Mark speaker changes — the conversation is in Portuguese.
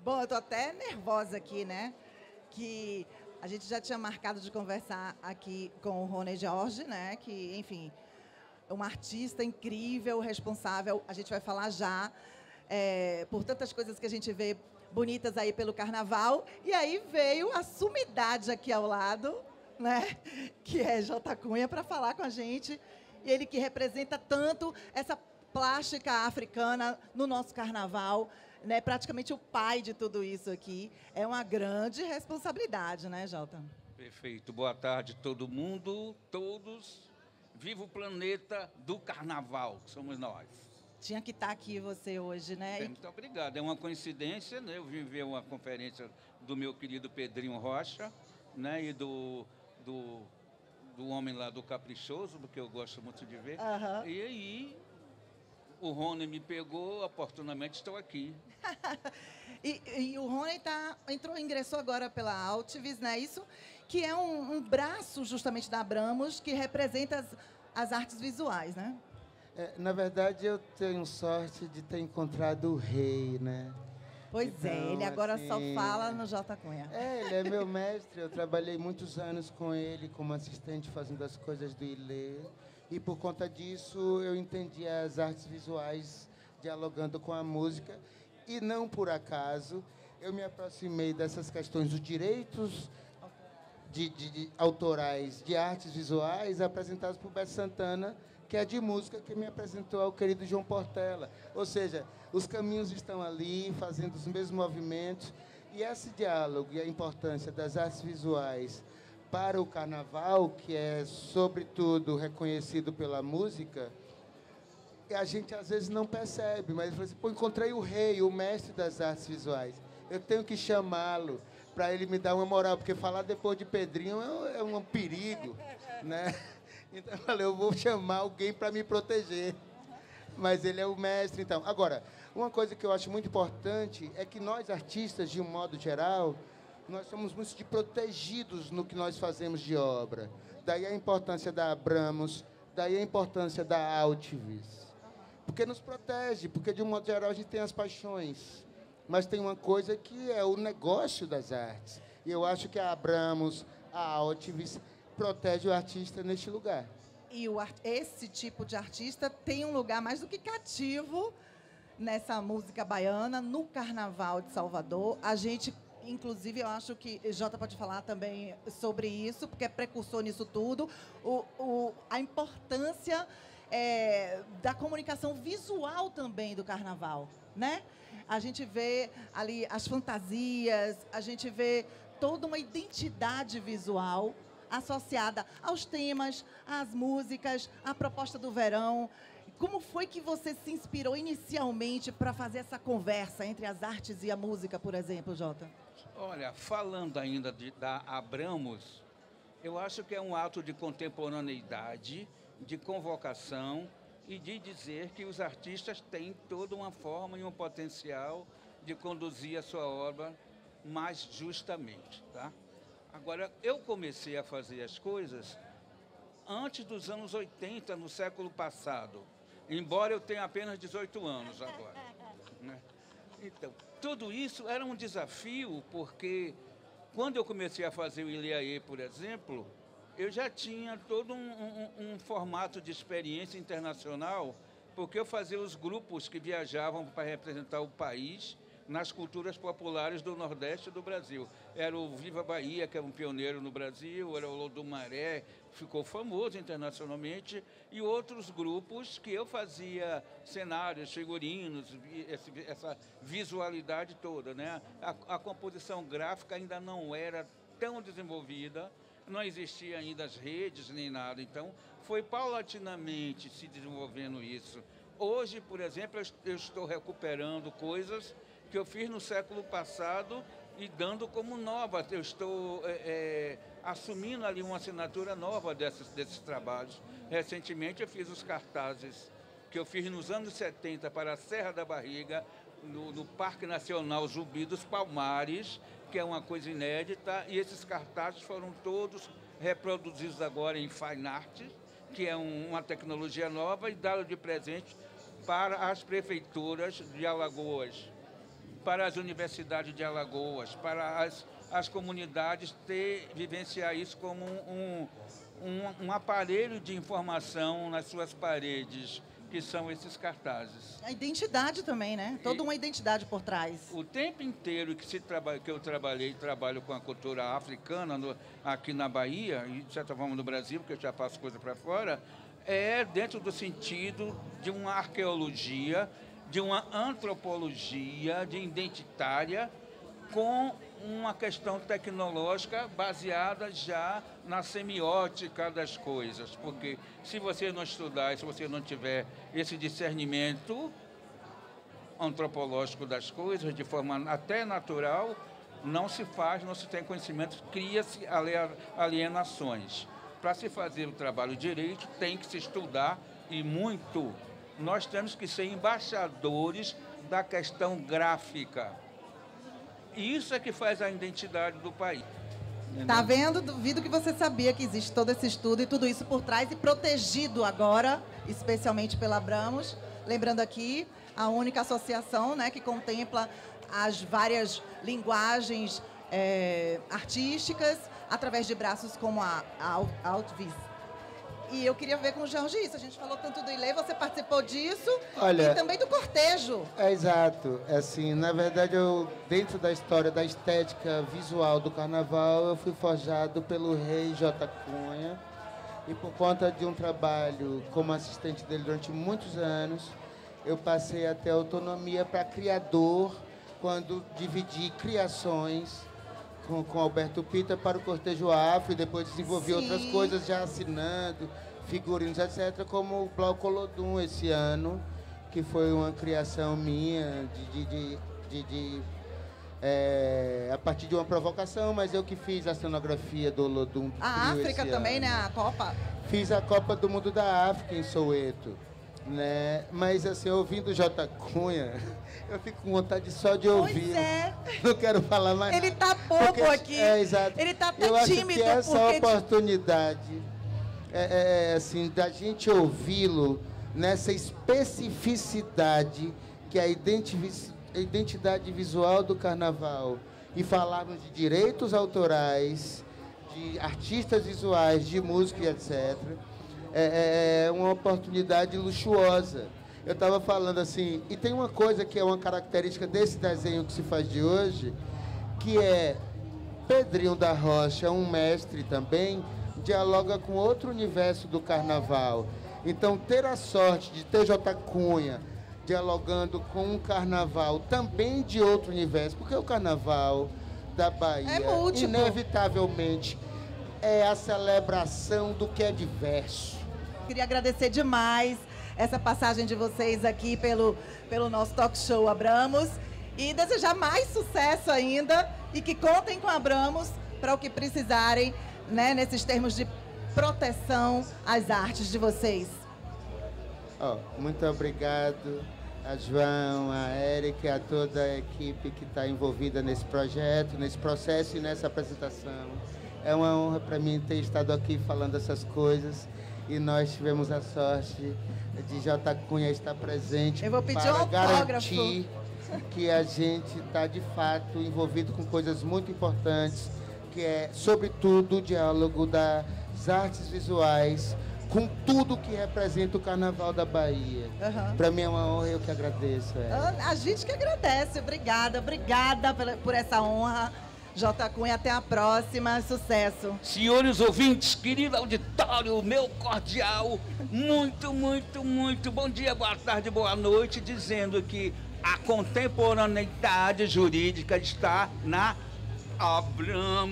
Speaker 1: Bom, eu tô até nervosa aqui, né? Que a gente já tinha marcado de conversar aqui com o Rony Jorge, né? Que, enfim, é um artista incrível, responsável. A gente vai falar já por tantas coisas que a gente vê bonitas aí pelo carnaval. E aí veio a sumidade aqui ao lado, né? Que é J. Cunha, para falar com a gente. E ele que representa tanto essa plástica africana no nosso carnaval, né? Praticamente o pai de tudo isso aqui. É uma grande responsabilidade, né, Jota?
Speaker 2: Perfeito. Boa tarde, todo mundo, todos. Viva o planeta do carnaval, que somos nós.
Speaker 1: Tinha que estar aqui você hoje, né?
Speaker 2: Muito obrigado. É uma coincidência, né? Eu vim ver uma conferência do meu querido Pedrinho Rocha, né? E do homem lá do Caprichoso, porque eu gosto muito de ver.
Speaker 1: Aham.
Speaker 2: E aí o Rony me pegou, oportunamente estou aqui.
Speaker 1: E o Rony ingressou agora pela Altivis, né? Isso que é um braço justamente da Abramos que representa as artes visuais, né?
Speaker 3: Na verdade, eu tenho sorte de ter encontrado o rei, né?
Speaker 1: Pois
Speaker 3: Então,
Speaker 1: ele agora
Speaker 3: assim,
Speaker 1: só fala no J. Cunha.
Speaker 3: ele é meu mestre. Eu trabalhei muitos anos com ele como assistente fazendo as coisas do Ilê. E por conta disso, eu entendi as artes visuais dialogando com a música. E não por acaso, eu me aproximei dessas questões dos direitos de autorais de artes visuais apresentados por Beto Santana, que é de música, que me apresentou ao querido João Portela. Ou seja, os caminhos estão ali, fazendo os mesmos movimentos. E esse diálogo e a importância das artes visuais para o carnaval, que é, sobretudo, reconhecido pela música, a gente às vezes não percebe, mas assim, pô, encontrei o rei, o mestre das artes visuais. Eu tenho que chamá-lo para ele me dar uma moral, porque falar depois de Pedrinho é um perigo, né? Então eu falei, eu vou chamar alguém para me proteger. Mas ele é o mestre, então. Agora, uma coisa que eu acho muito importante é que nós, artistas, de um modo geral, nós somos muito protegidos no que nós fazemos de obra. Daí a importância da Abramos, daí a importância da Altivis. Porque nos protege, porque, de um modo geral, a gente tem as paixões. Mas tem uma coisa que é o negócio das artes. E eu acho que a Abramos, a Altivis, protege o artista neste lugar.
Speaker 1: E esse tipo de artista tem um lugar mais do que cativo nessa música baiana, no Carnaval de Salvador. A gente, inclusive, eu acho que Jota pode falar também sobre isso, porque é precursor nisso tudo. A importância da comunicação visual também do Carnaval, né? A gente vê ali as fantasias, a gente vê toda uma identidade visual associada aos temas, às músicas, à proposta do verão. Como foi que você se inspirou inicialmente para fazer essa conversa entre as artes e a música, por exemplo, Jota?
Speaker 2: Olha, falando ainda da Abramos, eu acho que é um ato de contemporaneidade, de convocação e de dizer que os artistas têm toda uma forma e um potencial de conduzir a sua obra mais justamente, tá? Agora, eu comecei a fazer as coisas antes dos anos 80, no século passado, embora eu tenha apenas 18 anos agora, né? Então, tudo isso era um desafio, porque quando eu comecei a fazer o Ilê, por exemplo, eu já tinha todo um formato de experiência internacional, porque eu fazia os grupos que viajavam para representar o país nas culturas populares do Nordeste do Brasil. Era o Viva Bahia, que era um pioneiro no Brasil, era o Lodumaré, ficou famoso internacionalmente, e outros grupos que eu fazia cenários, figurinos, essa visualidade toda, né? A composição gráfica ainda não era tão desenvolvida, não existia ainda as redes nem nada, então foi paulatinamente se desenvolvendo isso. Hoje, por exemplo, eu estou recuperando coisas que eu fiz no século passado e dando como nova. Eu estou assumindo ali uma assinatura nova desses trabalhos. Recentemente eu fiz os cartazes que eu fiz nos anos 70 para a Serra da Barriga, no Parque Nacional Zumbi dos Palmares, que é uma coisa inédita, e esses cartazes foram todos reproduzidos agora em Fine Art, que é uma tecnologia nova, e dado de presente para as prefeituras de Alagoas, para as universidades de Alagoas, para as comunidades vivenciar isso como um aparelho de informação nas suas paredes, que são esses cartazes.
Speaker 1: A identidade também, né? Toda uma identidade por trás.
Speaker 2: O tempo inteiro que eu trabalho com a cultura africana aqui na Bahia, e de certa forma no Brasil, porque eu já faço coisa para fora, é dentro do sentido de uma arqueologia, de uma antropologia, de identitária, com uma questão tecnológica baseada já na semiótica das coisas. Porque se você não estudar e se você não tiver esse discernimento antropológico das coisas, de forma até natural, não se tem conhecimento, cria-se alienações. Para se fazer o trabalho direito, tem que se estudar e muito. Nós temos que ser embaixadores da questão gráfica. E isso é que faz a identidade do país.
Speaker 1: Tá vendo? Duvido que você sabia que existe todo esse estudo e tudo isso por trás e protegido agora, especialmente pela Abramos. Lembrando aqui, a única associação, né, que contempla as várias linguagens artísticas através de braços como a Altvis. E eu queria ver com o Jorge isso. A gente falou tanto do Ilê, você participou disso.
Speaker 3: Olha,
Speaker 1: e também do cortejo.
Speaker 3: É exato. Assim, na verdade, dentro da história da estética visual do carnaval, eu fui forjado pelo rei J. Cunha. E por conta de um trabalho como assistente dele durante muitos anos, eu passei a ter autonomia para criador quando dividi criações com Alberto Pita para o Cortejo Afro e depois desenvolvi outras coisas já assinando, figurinos, etc., como o Blau Colodum esse ano, que foi uma criação minha a partir de uma provocação, mas eu que fiz a cenografia do Olodum.
Speaker 1: A África também, né? A Copa.
Speaker 3: Fiz a Copa do Mundo da África em Soweto, né? Mas assim, ouvindo o J. Cunha, eu fico com vontade só de ouvir.
Speaker 1: Pois é.
Speaker 3: Não quero falar mais nada.
Speaker 1: Ele tá bobo aqui.
Speaker 3: Exato.
Speaker 1: Ele tá até
Speaker 3: eu
Speaker 1: tímido.
Speaker 3: Eu acho que essa oportunidade, assim, da gente ouvi-lo nessa especificidade que é a identidade visual do carnaval e falarmos de direitos autorais, de artistas visuais, de música e etc., é uma oportunidade luxuosa. Eu estava falando assim, e tem uma coisa que é uma característica desse desenho que se faz de hoje, que é Pedrinho da Rocha, um mestre também, dialoga com outro universo do carnaval. Então, ter a sorte de ter J. Cunha dialogando com um carnaval também de outro universo, porque o carnaval da Bahia, inevitavelmente, é a celebração do que é diverso.
Speaker 1: Queria agradecer demais essa passagem de vocês aqui pelo nosso talk show Abramos e desejar mais sucesso ainda e que contem com a Abramos para o que precisarem, né, nesses termos de proteção às artes de vocês.
Speaker 3: Muito obrigado a João, a Érica, a toda a equipe que está envolvida nesse projeto, nesse processo e nessa apresentação. É uma honra para mim ter estado aqui falando essas coisas e nós tivemos a sorte de J. Cunha estar presente para garantir que a gente está, de fato, envolvido com coisas muito importantes, que é, sobretudo, o diálogo das artes visuais com tudo que representa o Carnaval da Bahia. Para mim é uma honra, eu que agradeço.
Speaker 1: A gente que agradece. Obrigada por essa honra. J. Cunha, até a próxima. Sucesso.
Speaker 2: Senhores ouvintes, querido auditório, meu cordial, muito bom dia, boa tarde, boa noite, dizendo que a contemporaneidade jurídica está na Abramos.